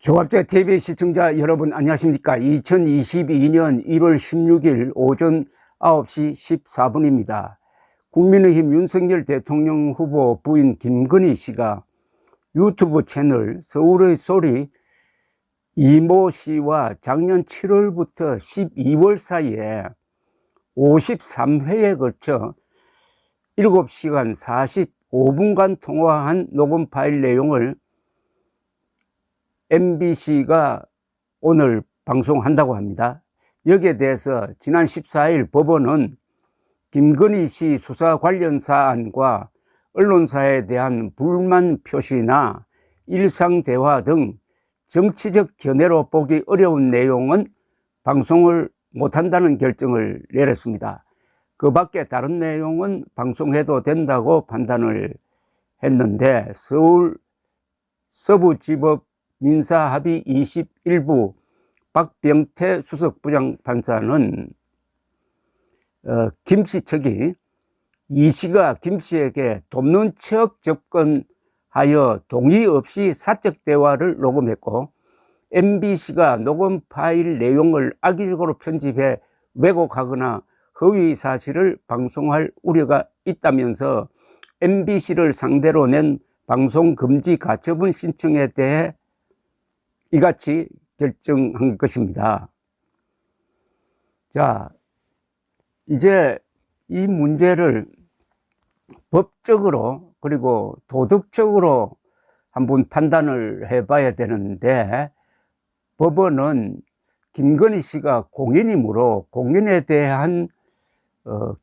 조합제TV 시청자 여러분 안녕하십니까. 2022년 1월 16일 오전 9시 14분입니다. 국민의힘 윤석열 대통령 후보 부인 김건희 씨가 유튜브 채널 서울의 소리 이모 씨와 작년 7월부터 12월 사이에 53회에 걸쳐 7시간 45분간 통화한 녹음 파일 내용을 MBC가 오늘 방송한다고 합니다. 여기에 대해서 지난 14일 법원은 김건희 씨 수사 관련 사안과 언론사에 대한 불만 표시나 일상 대화 등 정치적 견해로 보기 어려운 내용은 방송을 못한다는 결정을 내렸습니다. 그 밖에 다른 내용은 방송해도 된다고 판단을 했는데, 서울 서부지법 민사합의 21부 박병태 수석부장판사는 김씨 측이 이 씨가 김씨에게 돕는 척 접근하여 동의 없이 사적 대화를 녹음했고, MBC가 녹음 파일 내용을 악의적으로 편집해 왜곡하거나 허위 사실을 방송할 우려가 있다면서 MBC를 상대로 낸 방송 금지 가처분 신청에 대해 이같이 결정한 것입니다. 자, 이제 이 문제를 법적으로 그리고 도덕적으로 한번 판단을 해봐야 되는데, 법원은 김건희 씨가 공인이므로 공인에 대한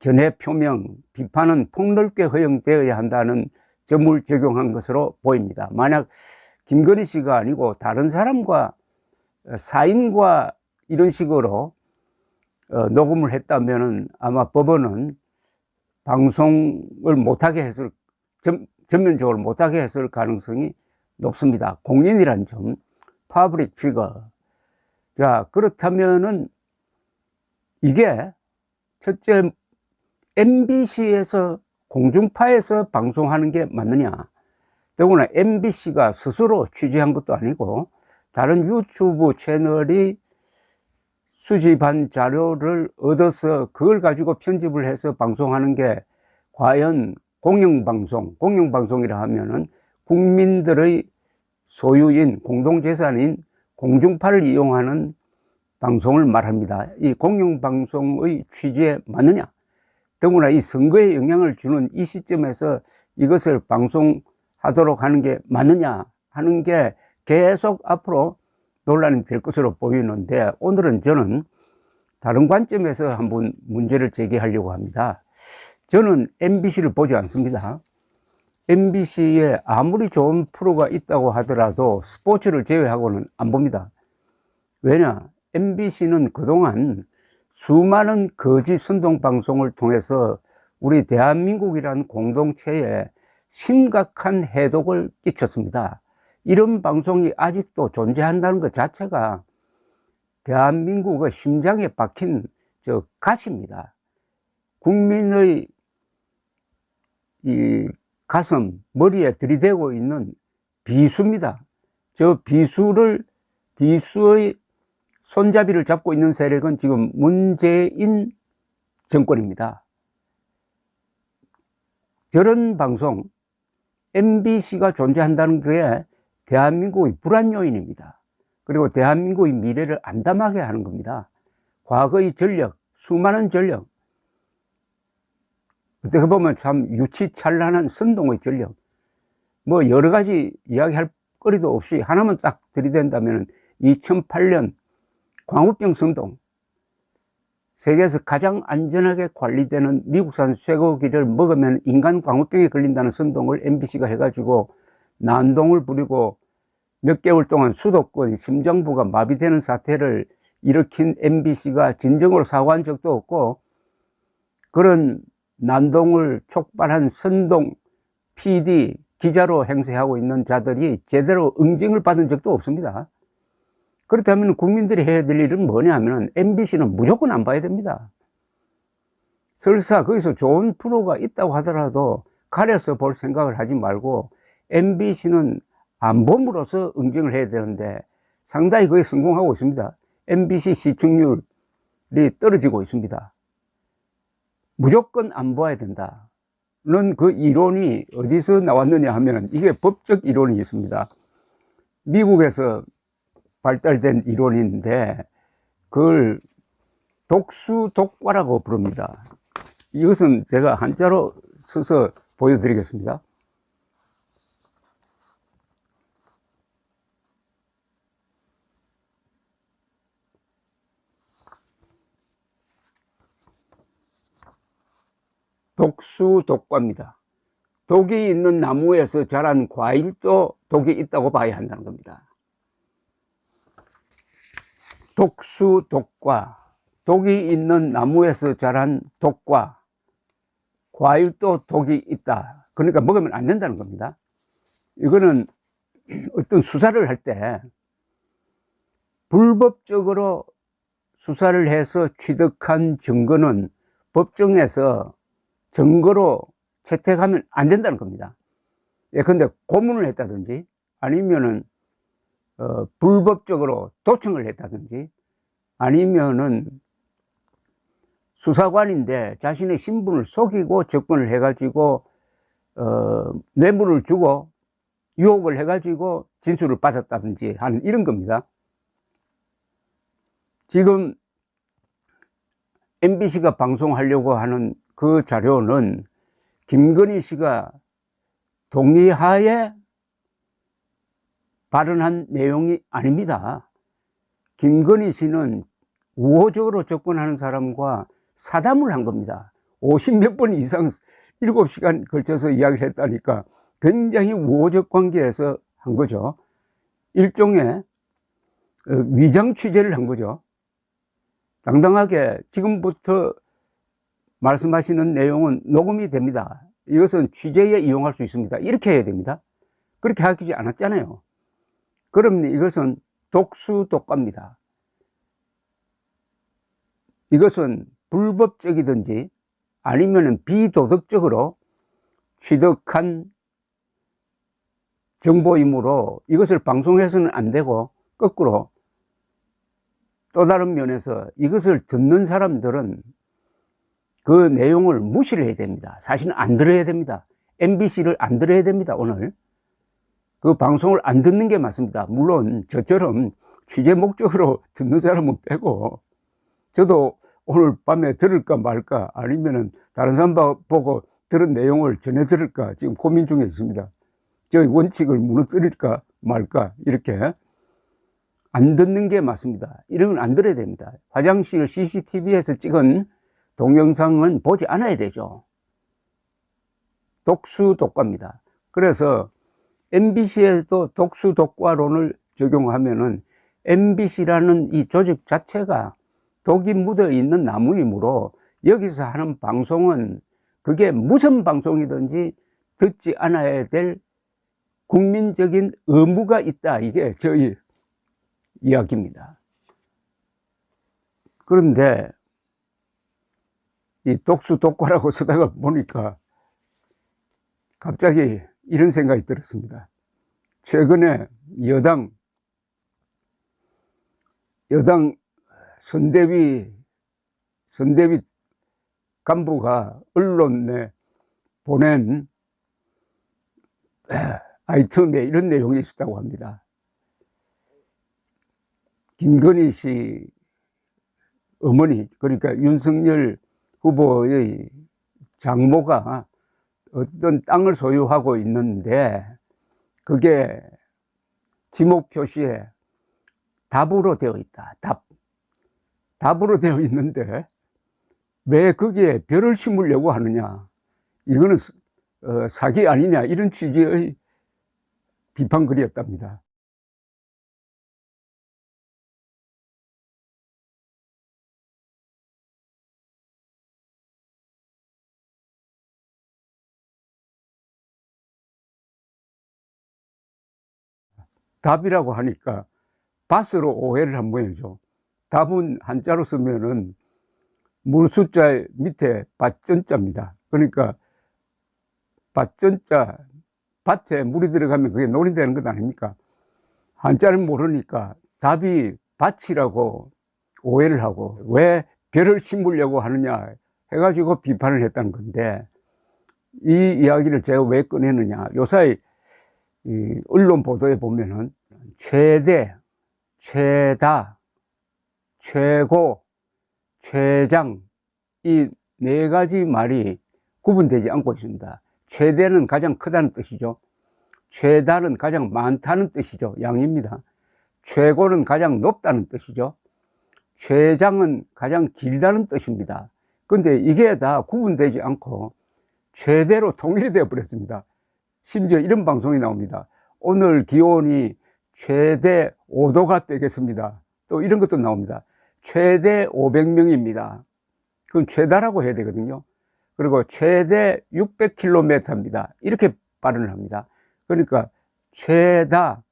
견해 표명, 비판은 폭넓게 허용되어야 한다는 점을 적용한 것으로 보입니다. 만약 김건희 씨가 아니고 다른 사람과 사인과 이런 식으로 녹음을 했다면 아마 법원은 방송을 못하게 했을, 전면적으로 못하게 했을 가능성이 높습니다. 공인이란 점, 퍼블릭 피거. 자, 그렇다면은 이게 첫째, MBC에서 공중파에서 방송하는 게 맞느냐? 더구나 MBC가 스스로 취재한 것도 아니고 다른 유튜브 채널이 수집한 자료를 얻어서 그걸 가지고 편집을 해서 방송하는 게 과연 공영방송이라 하면은 국민들의 소유인 공동재산인 공중파를 이용하는 방송을 말합니다. 이 공영방송의 취지에 맞느냐? 더구나 이 선거에 영향을 주는 이 시점에서 이것을 방송하도록 하는 게 맞느냐 하는 게 계속 앞으로 논란이 될 것으로 보이는데, 오늘은 저는 다른 관점에서 한번 문제를 제기하려고 합니다. 저는 MBC를 보지 않습니다. MBC에 아무리 좋은 프로가 있다고 하더라도 스포츠를 제외하고는 안 봅니다. 왜냐? MBC는 그동안 수많은 거짓 선동방송을 통해서 우리 대한민국이라는 공동체에 심각한 해독을 끼쳤습니다. 이런 방송이 아직도 존재한다는 것 자체가 대한민국의 심장에 박힌 가시입니다. 국민의 이 가슴, 머리에 들이대고 있는 비수입니다. 저 비수의 손잡이를 잡고 있는 세력은 지금 문재인 정권입니다. 저런 방송, MBC가 존재한다는 게 대한민국의 불안 요인입니다. 그리고 대한민국의 미래를 암담하게 하는 겁니다. 과거의 전력, 수많은 전력, 어떻게 보면 참 유치찬란한 선동의 전력, 뭐 여러 가지 이야기할 거리도 없이 하나만 딱 들이댄다면 2008년 광우병 선동, 세계에서 가장 안전하게 관리되는 미국산 쇠고기를 먹으면 인간 광우병에 걸린다는 선동을 MBC가 해가지고 난동을 부리고 몇 개월 동안 수도권 심장부가 마비되는 사태를 일으킨 MBC가 진정으로 사과한 적도 없고, 그런 난동을 촉발한 선동 PD, 기자로 행세하고 있는 자들이 제대로 응징을 받은 적도 없습니다. 그렇다면 국민들이 해야 될 일은 뭐냐 하면 MBC는 무조건 안 봐야 됩니다. 설사 거기서 좋은 프로가 있다고 하더라도 가려서 볼 생각을 하지 말고 MBC는 안 봄으로써 응징을 해야 되는데, 상당히 거의 성공하고 있습니다. MBC 시청률이 떨어지고 있습니다. 무조건 안 봐야 된다는 그 이론이 어디서 나왔느냐 하면 이게 법적 이론이 있습니다. 미국에서 발달된 이론인데 그걸 독수독과라고 부릅니다. 이것은 제가 한자로 써서 보여드리겠습니다. 독수독과입니다. 독이 있는 나무에서 자란 과일도 독이 있다고 봐야 한다는 겁니다. 독수독과, 독이 있는 나무에서 자란 독과, 과일도 독이 있다. 그러니까 먹으면 안 된다는 겁니다. 이거는 어떤 수사를 할 때 불법적으로 수사를 해서 취득한 증거는 법정에서 증거로 채택하면 안 된다는 겁니다. 예컨대 고문을 했다든지 아니면은 불법적으로 도청을 했다든지 아니면은 수사관인데 자신의 신분을 속이고 접근을 해가지고 뇌물을 주고 유혹을 해가지고 진술을 받았다든지 하는 이런 겁니다. 지금 MBC가 방송하려고 하는 그 자료는 김건희 씨가 동의하에 발언한 내용이 아닙니다. 김건희 씨는 우호적으로 접근하는 사람과 사담을 한 겁니다. 50몇 번 이상 7시간 걸쳐서 이야기를 했다니까 굉장히 우호적 관계에서 한 거죠. 일종의 위장 취재를 한 거죠. 당당하게 지금부터 말씀하시는 내용은 녹음이 됩니다. 이것은 취재에 이용할 수 있습니다. 이렇게 해야 됩니다. 그렇게 하지 않았잖아요. 그럼 이것은 독수독과입니다. 이것은 불법적이든지 아니면 비도덕적으로 취득한 정보이므로 이것을 방송해서는 안 되고 거꾸로 또 다른 면에서 이것을 듣는 사람들은 그 내용을 무시를 해야 됩니다. 사실은 안 들어야 됩니다. MBC를 안 들어야 됩니다. 오늘 그 방송을 안 듣는 게 맞습니다. 물론 저처럼 취재 목적으로 듣는 사람은 빼고 저도 오늘 밤에 들을까 말까 아니면은 다른 사람 보고 들은 내용을 전해 들을까 지금 고민 중에 있습니다. 저희 원칙을 무너뜨릴까 말까 이렇게 안 듣는 게 맞습니다. 이런 건 안 들어야 됩니다. 화장실 CCTV에서 찍은 동영상은 보지 않아야 되죠. 독수독과입니다. 그래서 MBC에도 독수독과론을 적용하면은 MBC라는 이 조직 자체가 독이 묻어 있는 나무이므로 여기서 하는 방송은 그게 무슨 방송이든지 듣지 않아야 될 국민적인 의무가 있다. 이게 저희 이야기입니다. 그런데 이 독수독과라고 쓰다가 보니까 갑자기 이런 생각이 들었습니다. 최근에 여당 선대위 간부가 언론에 보낸 아이템에 이런 내용이 있었다고 합니다. 김건희 씨 어머니, 그러니까 윤석열 후보의 장모가 어떤 땅을 소유하고 있는데 그게 지목 표시에 답으로 되어 있다. 답으로 되어 있는데 왜 거기에 별을 심으려고 하느냐. 이거는 사기 아니냐. 이런 취지의 비판글이었답니다. 답이라고 하니까 밭으로 오해를 한 모양이죠. 답은 한자로 쓰면은 물 숫자 밑에 밭전자입니다. 그러니까 밭전자, 밭에 물이 들어가면 그게 논이 되는 것 아닙니까? 한자를 모르니까 답이 밭이라고 오해를 하고 왜 별을 심으려고 하느냐 해가지고 비판을 했다는 건데, 이 이야기를 제가 왜 꺼내느냐, 요사이 이 언론 보도에 보면은 최대, 최다, 최고, 최장, 이 네 가지 말이 구분되지 않고 있습니다. 최대는 가장 크다는 뜻이죠. 최다는 가장 많다는 뜻이죠. 양입니다. 최고는 가장 높다는 뜻이죠. 최장은 가장 길다는 뜻입니다. 근데 이게 다 구분되지 않고 최대로 통일이 되어 버렸습니다. 심지어 이런 방송이 나옵니다. 오늘 기온이 최대 5도가 되겠습니다. 또 이런 것도 나옵니다. 최대 500명입니다. 그건 최다라고 해야 되거든요. 그리고 최대 600km입니다. 이렇게 발언을 합니다. 그러니까 최다,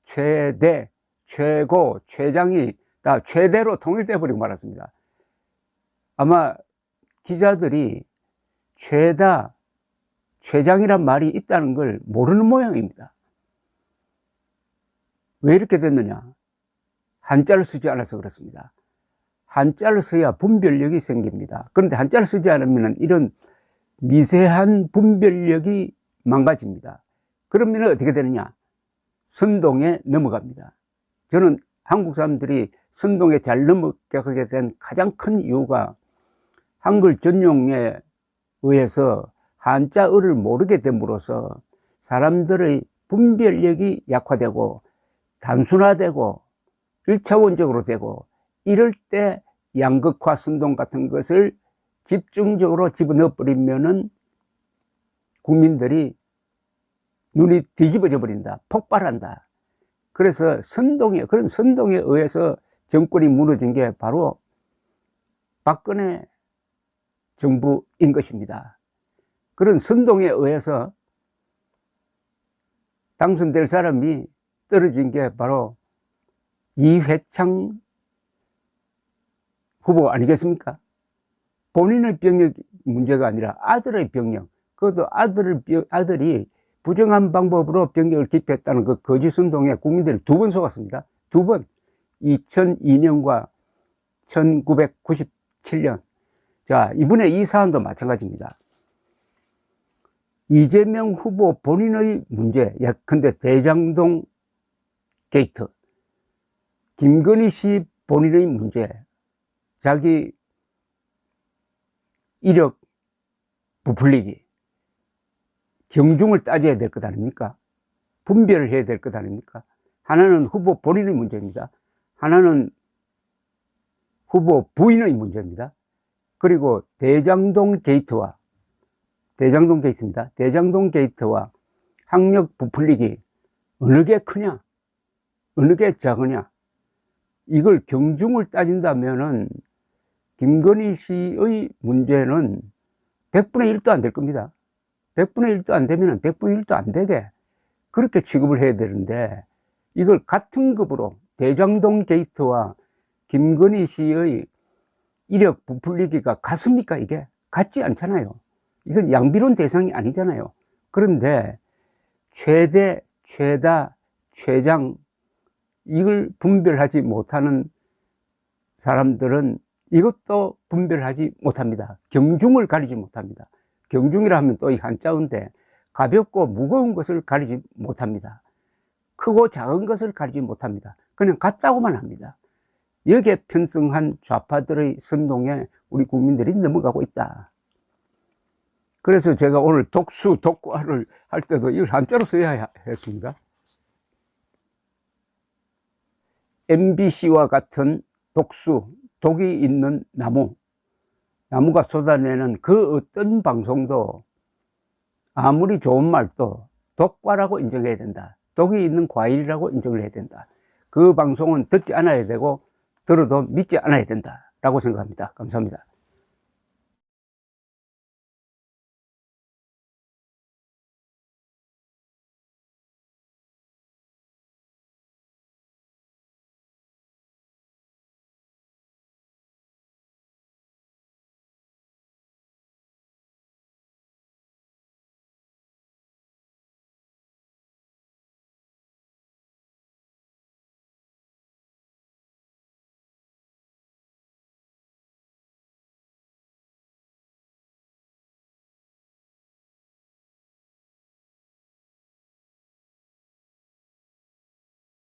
최대, 최고, 최장이 다 최대로 통일되어 버리고 말았습니다. 아마 기자들이 최다, 최장이란 말이 있다는 걸 모르는 모양입니다. 왜 이렇게 됐느냐? 한자를 쓰지 않아서 그렇습니다. 한자를 써야 분별력이 생깁니다. 그런데 한자를 쓰지 않으면 이런 미세한 분별력이 망가집니다. 그러면 어떻게 되느냐? 선동에 넘어갑니다. 저는 한국 사람들이 선동에 잘 넘어가게 된 가장 큰 이유가 한글 전용에 의해서 한자어를 모르게 됨으로써 사람들의 분별력이 약화되고 단순화되고 1차원적으로 되고, 이럴 때 양극화 선동 같은 것을 집중적으로 집어넣어 버리면은 국민들이 눈이 뒤집어져 버린다, 폭발한다. 그래서 그런 선동에 의해서 정권이 무너진 게 바로 박근혜 정부인 것입니다. 그런 선동에 의해서 당선될 사람이 떨어진 게 바로 이회창 후보 아니겠습니까? 본인의 병역 문제가 아니라 아들의 병역, 그것도 아들이 부정한 방법으로 병역을 기피했다는 그 거짓 선동에 국민들이 2번 속았습니다. 2번. 2002년과 1997년. 자, 이번에 이 사안도 마찬가지입니다. 이재명 후보 본인의 문제, 예컨대 대장동 게이트, 김건희 씨 본인의 문제, 자기 이력 부풀리기, 경중을 따져야 될 것 아닙니까? 분별을 해야 될 것 아닙니까? 하나는 후보 본인의 문제입니다. 하나는 후보 부인의 문제입니다. 그리고 대장동 게이트입니다. 대장동 게이트와 학력 부풀리기, 어느 게 크냐? 어느 게 작으냐? 이걸 경중을 따진다면은 김건희 씨의 문제는 100분의 1도 안 될 겁니다. 100분의 1도 안 되면은 100분의 1도 안 되게 그렇게 취급을 해야 되는데, 이걸 같은 급으로 대장동 게이트와 김건희 씨의 이력 부풀리기가 같습니까? 이게 같지 않잖아요. 이건 양비론 대상이 아니잖아요. 그런데 최대, 최다, 최장, 이걸 분별하지 못하는 사람들은 이것도 분별하지 못합니다. 경중을 가리지 못합니다. 경중이라 하면 또 이 한자어인데 가볍고 무거운 것을 가리지 못합니다. 크고 작은 것을 가리지 못합니다. 그냥 같다고만 합니다. 여기에 편승한 좌파들의 선동에 우리 국민들이 넘어가고 있다. 그래서 제가 오늘 독과를 할 때도 이걸 한자로 써야 했습니다. MBC와 같은 독이 있는 나무가 쏟아내는 그 어떤 방송도 아무리 좋은 말도 독과라고 인정해야 된다. 독이 있는 과일이라고 인정을 해야 된다. 그 방송은 듣지 않아야 되고 들어도 믿지 않아야 된다라고 생각합니다. 감사합니다.